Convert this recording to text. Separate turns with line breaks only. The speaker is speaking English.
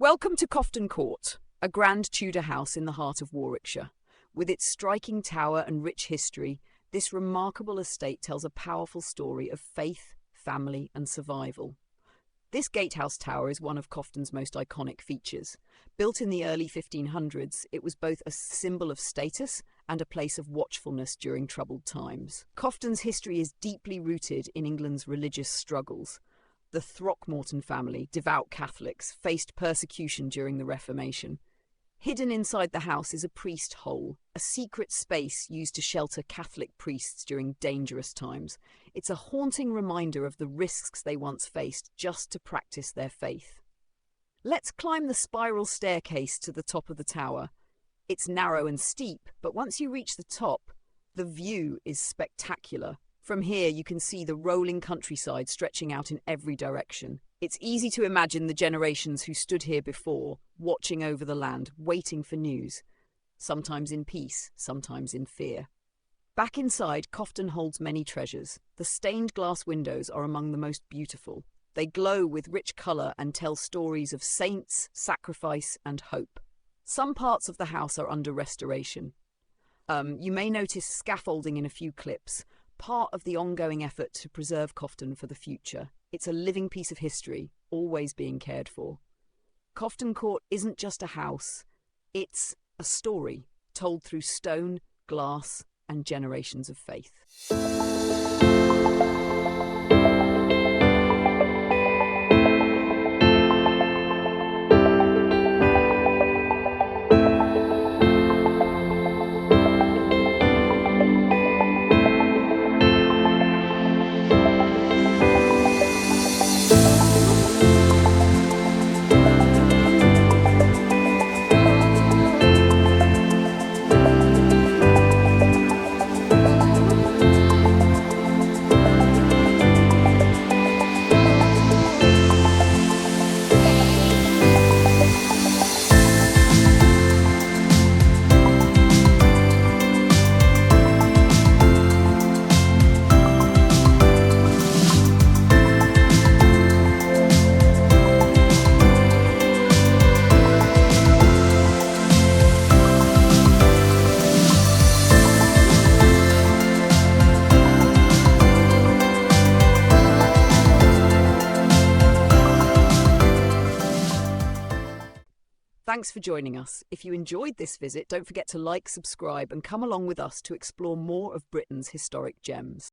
Welcome to Coughton Court, a grand Tudor house in the heart of Warwickshire. With its striking tower and rich history, this remarkable estate tells a powerful story of faith, family and survival. This gatehouse tower is one of Coughton's most iconic features. Built in the early 1500s, it was both a symbol of status and a place of watchfulness during troubled times. Coughton's history is deeply rooted in England's religious struggles. The Throckmorton family, devout Catholics, faced persecution during the Reformation. Hidden inside the house is a priest hole, a secret space used to shelter Catholic priests during dangerous times. It's a haunting reminder of the risks they once faced just to practice their faith. Let's climb the spiral staircase to the top of the tower. It's narrow and steep, but once you reach the top, the view is spectacular. From here, you can see the rolling countryside stretching out in every direction. It's easy to imagine the generations who stood here before, watching over the land, waiting for news, sometimes in peace, sometimes in fear. Back inside, Coughton holds many treasures. The stained glass windows are among the most beautiful. They glow with rich colour and tell stories of saints, sacrifice and hope. Some parts of the house are under restoration. You may notice scaffolding in a few clips, part of the ongoing effort to preserve Coughton for the future. It's a living piece of history, always being cared for. Coughton Court isn't just a house, it's a story told through stone, glass and generations of faith. Thanks for joining us. If you enjoyed this visit, don't forget to like, subscribe and come along with us to explore more of Britain's historic gems.